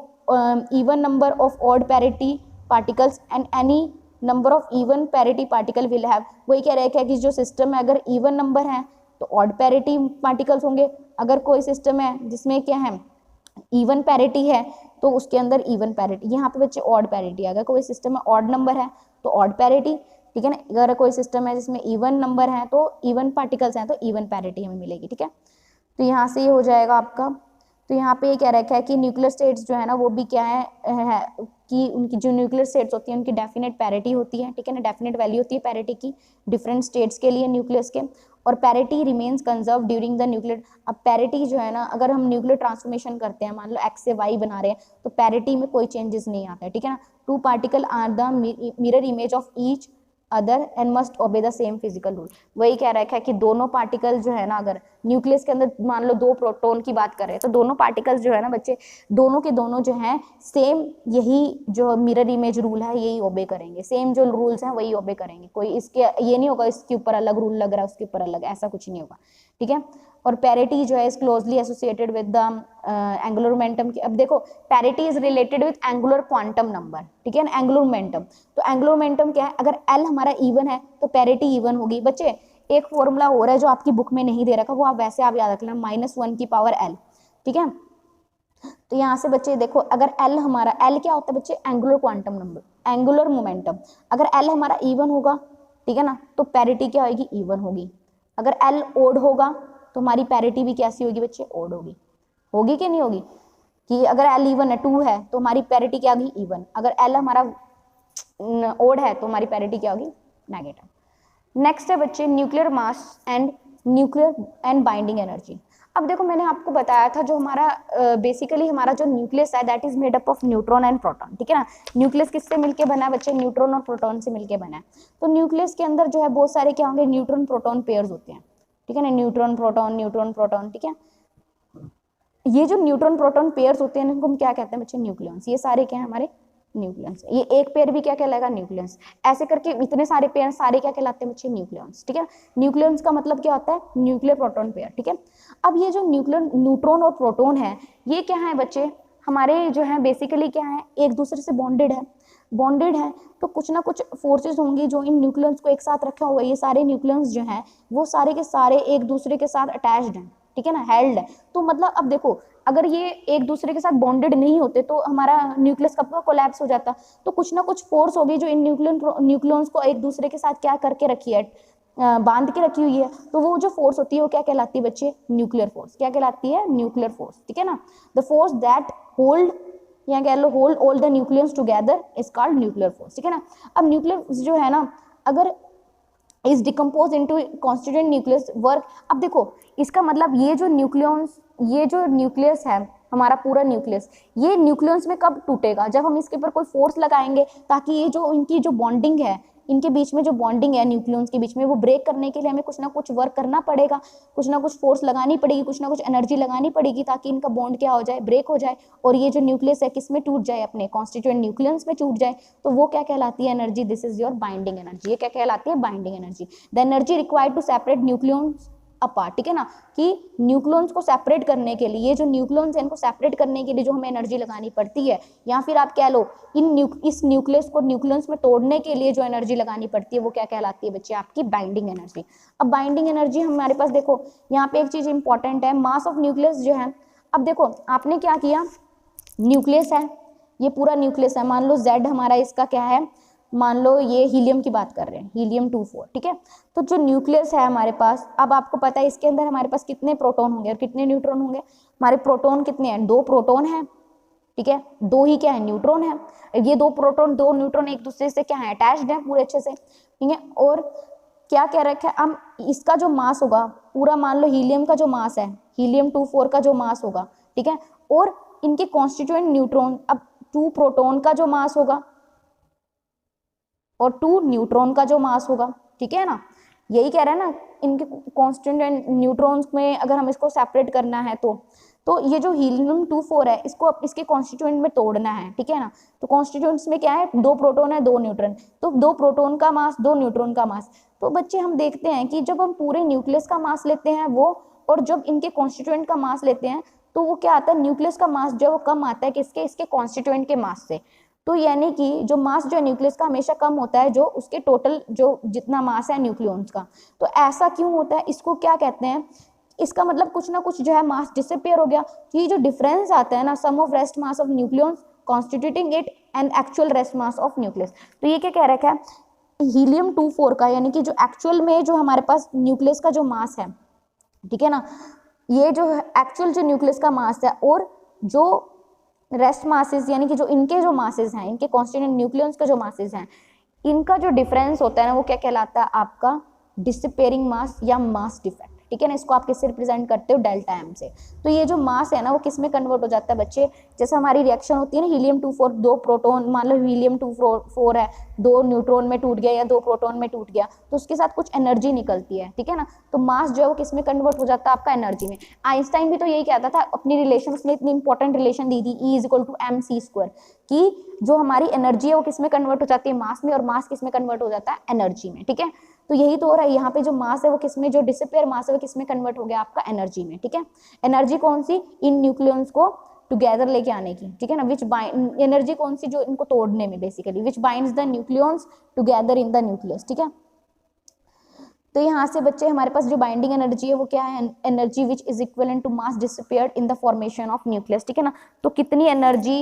even number of odd parity particles and any number of even parity particle will have. वही कह रहे हैं कि जो सिस्टम है अगर इवन नंबर है तो ऑड पैरिटी पार्टिकल्स होंगे, अगर कोई सिस्टम है जिसमें क्या है, इवन पैरिटी है, तो उसके अंदर इवन पैरिटी, यहाँ पे बच्चे ऑड पैरिटी, अगर कोई सिस्टम में ऑड नंबर है तो ऑड पैरिटी, ठीक है ना। अगर कोई सिस्टम है जिसमें इवन नंबर है तो इवन पार्टिकल्स हैं तो इवन पैरिटी हमें मिलेगी, ठीक है। तो यहाँ से ये हो जाएगा आपका। तो यहाँ पे ये कह रखा है कि न्यूक्लियर स्टेट्स जो है ना वो भी क्या है कि उनकी जो न्यूक्लियर स्टेट्स होती है उनकी डेफिनेट पैरिटी होती है, ठीक है ना, डेफिनेट वैल्यू होती है पैरिटी की डिफरेंट स्टेट्स के लिए न्यूक्लियस के, और parity remains conserve during the nuclear. अब पैरिटी जो है ना, अगर हम न्यूक्लियर ट्रांसफॉर्मेशन करते हैं, मान लो एक्स से वाई बना रहे हैं, तो पैरिटी में कोई चेंजेस नहीं आता है, ठीक है ना। 2 particle are the mirror image of each other and must obey the same physical rule. वही कह रखा है कि दोनों पार्टिकल जो है ना, अगर न्यूक्लियस के अंदर मान लो 2 प्रोटॉन की बात कर रहे हैं, तो दोनों पार्टिकल्स जो है ना बच्चे, दोनों के दोनों जो हैं सेम, यही जो मिरर इमेज रूल है यही ओबे करेंगे, सेम जो रूल्स हैं वही ओबे करेंगे। कोई इसके ये नहीं होगा इसके ऊपर अलग रूल लग रहा है उसके ऊपर अलग, ऐसा कुछ नहीं होगा, ठीक है। और पैरिटी जो है is closely associated with the angular momentum की। अब देखो parity is related with angular quantum number, ठीक है ना, एंगुलर मोमेंटम। तो एंगुलर मोमेंटम क्या है, अगर एल हमारा इवन है तो पैरिटी इवन होगी। बच्चे एक फॉर्मूला हो रहा है जो आपकी बुक में नहीं दे रखा, वो आप वैसे आप याद रखना, -1 की पावर एल, ठीक है। तो यहाँ से बच्चे देखो, अगर एल हमारा, एल क्या होता है बच्चे, angular quantum number, angular momentum. अगर एल हमारा इवन होगा, ठीक है ना, तो पैरिटी क्या होगी, इवन होगी। अगर एल ओड होगा तो हमारी पैरिटी भी कैसी होगी बच्चे, ओड होगी। होगी कि नहीं होगी, कि अगर एल इवन है 2 है तो हमारी पैरिटी क्या होगी, इवन। अगर एल हमारा ओड है तो हमारी पैरिटी क्या होगी, नेगेटिव। नेक्स्ट है बच्चे nuclear mass and nuclear and binding energy. अब देखो मैंने आपको बताया था जो हमारा बेसिकली हमारा जो न्यूक्लियस है that is made up of neutron and proton, ठीक है ना। न्यूक्लियस किससे मिलके बना है बच्चे, न्यूट्रॉन और प्रोटॉन से मिलके बना है। तो न्यूक्लियस के अंदर जो है बहुत सारे क्या होंगे, न्यूट्रॉन प्रोटॉन पेयर्स होते हैं, ठीक है ना, न्यूट्रॉन प्रोटॉन, ठीक है। ये जो न्यूट्रॉन प्रोटॉन पेयर्स होते हैं इनको हम क्या कहते हैं बच्चे, न्यूक्लियॉन्स। ये सारे क्या है हमारे न्यूक्लियॉन्स। ये एक पेयर भी क्या कहलाएगा, न्यूक्लियॉन्स। ऐसे करके इतने सारे पेयर सारे क्या कहलाते हैं बच्चे, न्यूक्लियॉन्स, ठीक है। न्यूक्लियॉन्स का मतलब क्या होता है, न्यूक्लियर प्रोटॉन पेयर, ठीक है। अब ये जो न्यूक्लियर न्यूट्रॉन और प्रोटॉन है ये क्या है बच्चे, हमारे जो है बेसिकली क्या है, एक दूसरे से बॉन्डेड है। तो कुछ ना कुछ फोर्सेस होंगी जो इन न्यूक्लियॉन्स को एक साथ रखा हुआ है। ये सारे न्यूक्लियॉन्स जो हैं वो सारे के सारे एक दूसरे के साथ अटैच्ड हैं, ठीक है ना, हेल्ड है। तो मतलब अब देखो, अगर ये एक दूसरे के साथ बॉन्डेड नहीं होते तो हमारा न्यूक्लियस कब का कोलैप्स हो जाता। तो कुछ ना कुछ फोर्स होगी जो इन न्यूक्लियॉन्स को एक दूसरे के साथ क्या करके रखी है, बांध के रखी हुई है। तो वो जो फोर्स होती है वो क्या कहलाती है बच्चे, न्यूक्लियर फोर्स। क्या कहलाती है, न्यूक्लियर फोर्स, ठीक है ना। द फोर्स दैट होल्ड, या कह लो hold all the nucleus together is called nuclear force, ठीक है ना। अब न्यूक्लियर जो है ना, अगर is decompose into constituent nucleus work. अब देखो इसका मतलब ये जो न्यूक्लियस है हमारा पूरा न्यूक्लियस, ये न्यूक्लियस में कब टूटेगा, जब हम इसके ऊपर कोई फोर्स लगाएंगे, ताकि ये जो इनकी जो बॉन्डिंग है, इनके बीच में जो बॉन्डिंग है न्यूक्लियस के बीच में, वो ब्रेक करने के लिए हमें कुछ ना कुछ वर्क करना पड़ेगा, कुछ ना कुछ फोर्स लगानी पड़ेगी, कुछ ना कुछ एनर्जी लगानी पड़ेगी, ताकि इनका बॉन्ड क्या हो जाए, ब्रेक हो जाए, और ये जो न्यूक्लियस है किस में टूट जाए, अपने कॉन्स्टिट्यूएंट न्यूक्लियस में टूट जाए। तो वो क्या कहलाती है, energy. This is your binding energy. ये क्या कहलाती है, binding energy. The energy required to separate nucleus apart, ठीक है ना, कि न्यूक्लियस को सेपरेट करने के लिए, ये जो न्यूक्लियस है इनको सेपरेट करने के लिए जो हमें एनर्जी लगानी पड़ती है, या फिर आप कह लो इस न्यूक्लियस को न्यूक्लियस में तोड़ने के लिए जो एनर्जी लगानी पड़ती है वो क्या कहलाती है बच्चे, आपकी बाइंडिंग एनर्जी। अब बाइंडिंग एनर्जी हमारे पास देखो यहाँ पे एक चीज इंपॉर्टेंट है, मास ऑफ न्यूक्लियस जो है। अब देखो आपने क्या किया, न्यूक्लियस है, ये पूरा न्यूक्लियस है, मान लो Z हमारा इसका क्या है, मान लो ये हीलियम की बात कर रहे हैं, हीलियम-24, ठीक है। तो जो न्यूक्लियस है हमारे पास, अब आपको पता है इसके अंदर हमारे पास कितने प्रोटॉन होंगे और कितने न्यूट्रॉन होंगे। हमारे प्रोटॉन कितने हैं, 2 प्रोटॉन है, ठीक है, 2 ही क्या है, न्यूट्रॉन है। ये 2 प्रोटॉन 2 न्यूट्रॉन एक दूसरे से क्या है, अटैच्ड है पूरे अच्छे से, ठीक है। और क्या कह रखा है, हम इसका जो मास होगा पूरा, मान लो हीलियम का जो मास है, हीलियम-24 का जो मास होगा, ठीक है, और इनके कॉन्स्टिट्यूएंट न्यूट्रॉन, अब 2 प्रोटॉन का जो मास होगा और 2 न्यूट्रॉन का जो मास होगा, ठीक है ना। यही कह रहा है ना, इनके कॉन्स्टिट्यूएंट न्यूट्रॉन्स में अगर हम इसको सेपरेट करना है तो ये जो हीलियम-24 है इसको इसके कॉन्स्टिट्यूएंट में तोड़ना है, ठीक है ना। तो कॉन्स्टिट्यूएंट्स में क्या है, 2 प्रोटॉन है 2 न्यूट्रॉन, तो 2 प्रोटॉन का मास 2 न्यूट्रॉन का मास। तो बच्चे हम देखते हैं कि जब हम पूरे न्यूक्लियस का मास लेते हैं वो, और जब इनके कॉन्स्टिट्यूएंट का मास लेते हैं तो वो क्या आता है, न्यूक्लियस का मास जो है वो कम आता है किसके, इसके कॉन्स्टिट्यूएंट के मास से। तो यानी कि जो मास जो है न्यूक्लियस का हमेशा कम होता है जो उसके टोटल जो जितना मास है न्यूक्लियॉन्स का। तो ऐसा क्यों होता है, इसको क्या कहते हैं, इसका मतलब कुछ ना कुछ जो है मास डिसअपियर हो गया। तो ये जो डिफरेंस आता है ना, sum of rest mass of nucleons constituting it and actual rest mass of nucleus. तो ये क्या कह रखा है, हीलियम-24 का, यानी कि जो एक्चुअल में जो हमारे पास न्यूक्लियस का जो मास है, ठीक है ना, ये जो एक्चुअल जो न्यूक्लियस का मास है और जो रेस्ट मासेस, यानी कि जो इनके जो मासेस हैं, इनके कॉन्स्टिट्यूएंट न्यूक्लियस के जो मासेस हैं, इनका जो डिफरेंस होता है ना वो क्या कहलाता है, आपका डिसअपियरिंग मास या मास डिफेक्ट, ठीक है ना। इसको आप किससे रिप्रेजेंट करते हो, डेल्टा एम से। तो ये जो मास है ना वो किस में कन्वर्ट हो जाता है बच्चे, जैसे हमारी रिएक्शन होती है ना, हीलियम-24 2 प्रोटॉन, मान लो हीलियम-24 है, 2 न्यूट्रॉन में टूट गया या 2 प्रोटॉन में टूट गया, तो उसके साथ कुछ एनर्जी निकलती है, ठीक है ना। तो मास जो है वो किस में कन्वर्ट हो जाता है, आपका एनर्जी में। आइंस्टाइन भी तो यही कहता था अपनी रिलेशन, उसने इतनी इंपॉर्टेंट रिलेशन दी थी, E=mc², कि जो हमारी एनर्जी है वो किस में कन्वर्ट हो जाती है, मास में, और मास किस में कन्वर्ट हो जाता है, एनर्जी में, ठीक है। तो यही तो हो रहा है यहाँ पे, जो मास है वो किस में, जो डिसअपियर मास है वो किस में कन्वर्ट हो गया, आपका एनर्जी में, ठीक है। एनर्जी कौन सी, इन न्यूक्लियॉन्स को टुगेदर लेके आने की, ठीक है ना, विच बाइंड, एनर्जी कौन सी, जो इनको तोड़ने में basically, which binds the nucleons together in the nucleus, ठीक है। तो यहाँ से बच्चे हमारे पास जो बाइंडिंग एनर्जी है वो क्या है, energy which is equivalent to mass disappeared in the formation of nucleus, ठीक है ना। तो कितनी एनर्जी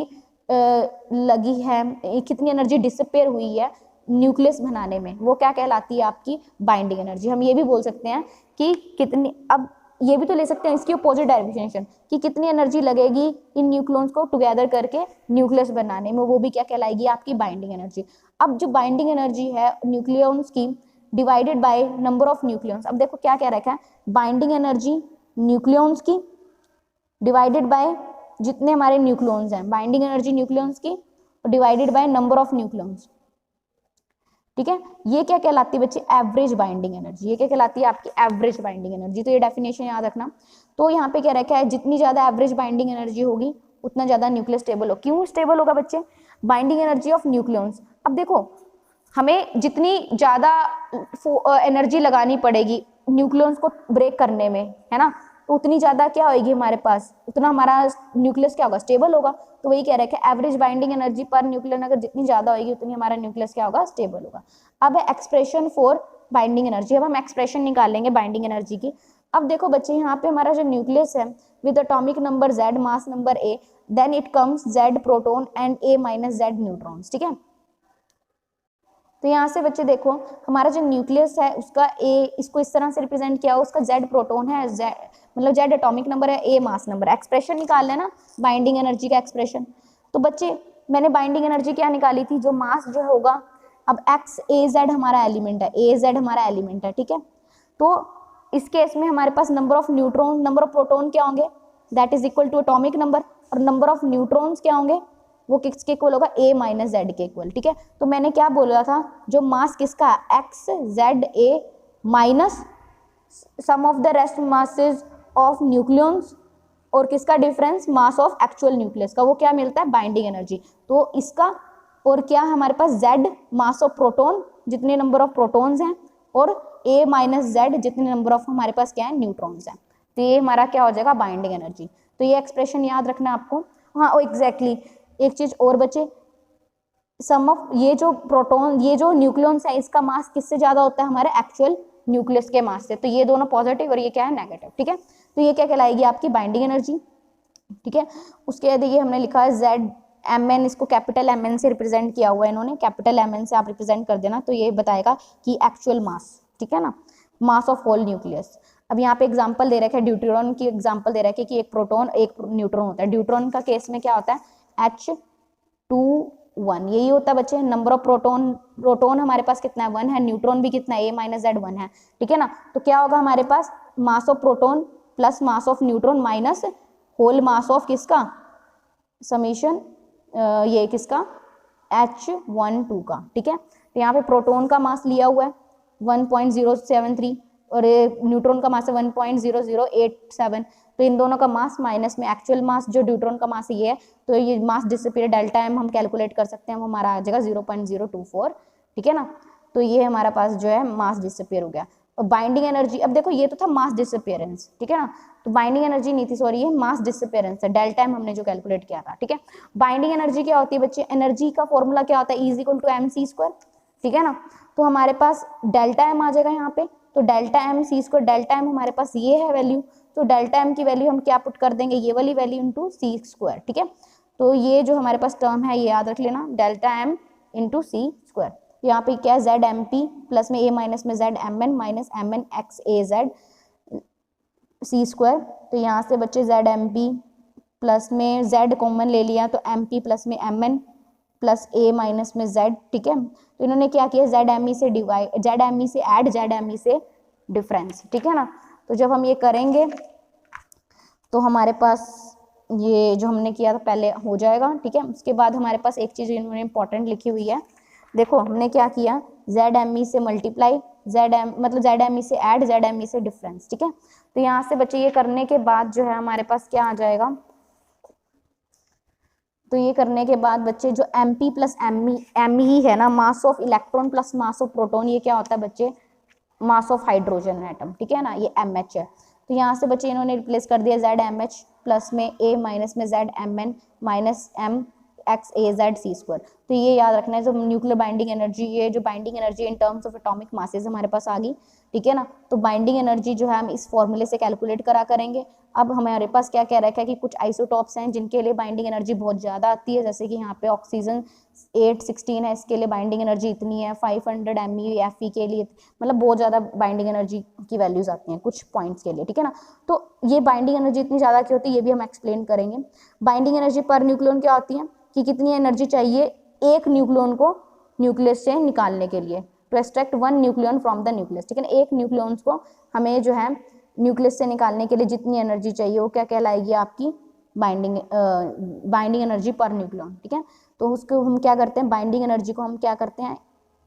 लगी है, कितनी एनर्जी डिसअपियर हुई है न्यूक्लियस बनाने में, वो क्या कहलाती है, आपकी बाइंडिंग एनर्जी। हम ये भी बोल सकते हैं कि कितनी, अब ये भी तो ले सकते हैं इसकी अपोजिट डायरेक्शन, कि कितनी एनर्जी लगेगी इन न्यूक्लियॉन्स को टुगेदर करके न्यूक्लियस बनाने में, वो भी क्या कहलाएगी, आपकी बाइंडिंग एनर्जी। अब जो बाइंडिंग एनर्जी है न्यूक्लियॉन्स की divided by number of nucleons, अब देखो क्या कह रखा है, बाइंडिंग एनर्जी न्यूक्लियॉन्स की डिवाइडेड बाय जितने हमारे न्यूक्लियॉन्स हैं, बाइंडिंग एनर्जी न्यूक्लियॉन्स की divided by number of nucleons. ठीक है। ये क्या कहलाती है बच्चे, एवरेज बाइंडिंग एनर्जी। ये क्या कहलाती है आपकी एवरेज बाइंडिंग एनर्जी। तो ये डेफिनेशन याद रखना। तो यहाँ पे क्या रखा है, जितनी ज्यादा एवरेज बाइंडिंग एनर्जी होगी उतना ज्यादा न्यूक्लियस स्टेबल हो। क्यों स्टेबल होगा बच्चे, बाइंडिंग एनर्जी ऑफ न्यूक्लियॉन्स। अब देखो हमें जितनी ज्यादा एनर्जी लगानी पड़ेगी न्यूक्लियॉन्स को ब्रेक करने में, है ना, तो उतनी ज्यादा क्या होगी हमारे पास, उतना हमारा न्यूक्लियस क्या होगा, स्टेबल होगा। तो वही कह रहे हैं कि average binding energy per nucleon अगर जितनी ज्यादा होगी उतनी हमारा न्यूक्लियस क्या होगा, स्टेबल होगा। अब एक्सप्रेशन फॉर बाइंडिंग एनर्जी, अब हम एक्सप्रेशन निकालेंगे बाइंडिंग एनर्जी की। अब देखो बच्चे यहाँ पे हमारा जो न्यूक्लियस है with atomic number Z, mass number A, then it comes Z proton and A minus Z neutrons. ठीक है। तो यहाँ से बच्चे देखो हमारा जो न्यूक्लियस है उसका A, इसको इस तरह से रिप्रेजेंट किया हो, उसका Z प्रोटॉन है, Z मतलब Z एटॉमिक नंबर है, A मास नंबर। एक्सप्रेशन निकाल लेना बाइंडिंग एनर्जी का एक्सप्रेशन। तो बच्चे मैंने बाइंडिंग एनर्जी क्या निकाली थी, जो मास जो होगा, अब XAZ हमारा एलिमेंट है, AZ हमारा एलिमेंट है, ठीक है। तो इस केस में हमारे पास number of neutron, number of proton क्या होंगे, that is equal to atomic number, और नंबर ऑफ न्यूट्रॉन्स क्या होंगे, वो किसके इक्वल होगा, A माइनस Z के इक्वल। ठीक है। तो मैंने क्या बोला था, जो मास किसका XZA minus sum of the rest masses of nucleons, और किसका difference, mass of actual nucleus का, वो क्या मिलता है, बाइंडिंग एनर्जी। तो इसका और क्या हमारे पास Z मास ऑफ प्रोटॉन, जितने नंबर ऑफ प्रोटॉन्स हैं, और A माइनस Z जितने नंबर ऑफ हमारे पास क्या है, न्यूट्रॉन्स हैं। तो ये हमारा क्या हो जाएगा, बाइंडिंग एनर्जी। तो ये एक्सप्रेशन याद रखना आपको। हाँ एग्जैक्टली एक चीज और बचे, सम ऑफ ये जो प्रोटॉन, ये जो न्यूक्लियॉन्स है, इसका मास किससे ज्यादा होता है, हमारे एक्चुअल न्यूक्लियस के मास से। तो ये दोनों पॉजिटिव और ये क्या है, नेगेटिव। ठीक है। तो ये क्या कहलाएगी आपकी बाइंडिंग एनर्जी। ठीक है। उसके बाद ये हमने लिखा है ZMN, इसको कैपिटल MN से रिप्रेजेंट किया हुआ है इन्होंने, कैपिटल MN से आप रिप्रेजेंट कर देना, तो ये बताएगा कि एक्चुअल मास, ठीक है ना, मास ऑफ होल न्यूक्लियस। अब यहाँ पे एग्जांपल दे रखे हैं, ड्यूट्रॉन की एग्जांपल दे रखे हैं कि एक प्रोटॉन एक न्यूट्रॉन होता है। ड्यूट्रॉन का केस में क्या होता है, H2 1, यही होता है बच्चे। नंबर ऑफ प्रोटॉन हमारे पास कितना है, 1 है, न्यूट्रॉन भी कितना है, A माइनस Z 1 है, ठीक है ना। तो क्या होगा हमारे पास, mass of proton plus mass of neutron minus whole mass of किसका, समीशन ये किसका, H12 का। ठीक है। तो यहाँ पे प्रोटॉन का मास लिया हुआ है 1.073 और न्यूट्रॉन का मास है 1.0087। तो इन दोनों का मास माइनस में एक्चुअल मास जो न्यूट्रॉन का मास ये है, तो ये मास डिसअपियर डेल्टा M हम कैलकुलेट कर सकते हैं, वो हमारा आ जाएगा 0.024। ठीक है ना। तो ये हमारा पास जो है मास डिसअपियर हो गया। और बाइंडिंग एनर्जी, अब देखो ये तो था मास डिसअपियरेंस, ठीक है ना, तो बाइंडिंग एनर्जी नहीं थी, सॉरी, ये मास डिसअपियरेंस है, डेल्टा M हमने जो कैलकुलेट किया था। ठीक है। बाइंडिंग एनर्जी क्या होती है बच्चे, एनर्जी का फॉर्मूला क्या होता है, E इक्वल टू mc²। ठीक है ना। तो हमारे पास डेल्टा M आ जाएगा यहाँ पे, तो डेल्टा mc², डेल्टा M हमारे पास ये है वैल्यू, तो डेल्टा M की वैल्यू हम क्या पुट कर देंगे, ये वाली वैल्यू इंटू c²। ठीक है। तो ये जो हमारे पास टर्म है ये याद रख लेना, डेल्टा M इंटू c²। यहाँ पे क्या है, ZMP प्लस में A माइनस में ZMN minus MN XAZ c²। तो यहाँ से बच्चे ZMP प्लस में Z कॉमन ले लिया, तो MP प्लस में MN प्लस A माइनस में Z। ठीक है। तो इन्होंने क्या किया, ZME से डिवाइड, ZME से ऐड, ZME से डिफरेंस। ठीक है ना। तो जब हम ये करेंगे तो हमारे पास ये जो हमने किया था पहले हो जाएगा। ठीक है। उसके बाद हमारे पास एक चीज़ इन्होंने इंपॉर्टेंट लिखी हुई है, देखो हमने क्या किया, ZME से मल्टीप्लाई, मतलब ZME से ऐड, ZME से डिफरेंस। ठीक है। तो यहाँ से बच्चे ये करने के बाद जो है हमारे पास क्या आ जाएगा, तो ये करने के बाद बच्चे जो MP प्लस ME है ना, mass of electron plus mass of proton, ये क्या होता है बच्चे, मास ऑफ हाइड्रोजन एटम। ठीक है ना, ये MH है। तो यहाँ से बच्चे इन्होंने रिप्लेस कर दिया ZMH प्लस में A माइनस में ZMN minus M XAZ c²। तो ये याद रखना है, जो न्यूक्लियर बाइंडिंग एनर्जी, ये जो binding energy in terms of atomic masses हमारे पास आ गई। ठीक है ना। तो बाइंडिंग एनर्जी जो है हम इस फॉर्मूले से कैलकुलेट करा करेंगे। अब हमारे पास क्या कह रखा है कि कुछ आइसोटॉप्स हैं जिनके लिए बाइंडिंग एनर्जी बहुत ज़्यादा आती है, जैसे कि यहाँ पे ऑक्सीजन 816 है, इसके लिए बाइंडिंग एनर्जी इतनी है, 500 MeFe के लिए, मतलब बहुत ज़्यादा बाइंडिंग एनर्जी की वैल्यूज आती हैं कुछ पॉइंट्स के लिए। ठीक है ना। तो ये बाइंडिंग एनर्जी इतनी ज़्यादा क्यों होती है, ये भी हम एक्सप्लेन करेंगे। बाइंडिंग एनर्जी पर न्यूक्लियन क्या होती है, कि कितनी एनर्जी चाहिए एक न्यूक्लियन को न्यूक्लियस से निकालने के लिए, to extract one nucleon from the nucleus. ठीक है ना। एक न्यूक्लियन को हमें जो है न्यूक्लियस से निकालने के लिए जितनी एनर्जी चाहिए वो क्या कहलाएगी, आपकी बाइंडिंग एनर्जी पर न्यूक्लियन। ठीक है। तो उसको हम क्या करते हैं, बाइंडिंग एनर्जी को हम क्या करते हैं,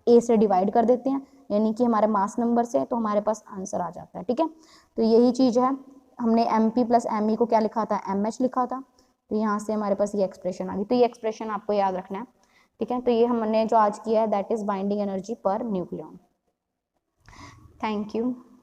ए से डिवाइड कर देते हैं, यानी कि हमारे मास नंबर से, तो हमारे पास आंसर आ जाता है। ठीक है, तो यही चीज़ है। हमने MP प्लस ME को क्या लिखा था, MH लिखा था, तो यहाँ से हमारे पास ये एक्सप्रेशन आ गई। तो ये एक्सप्रेशन आपको याद रखना है। ठीक है, तो ये हमने जो आज किया है that is binding energy per nucleon. Thank you.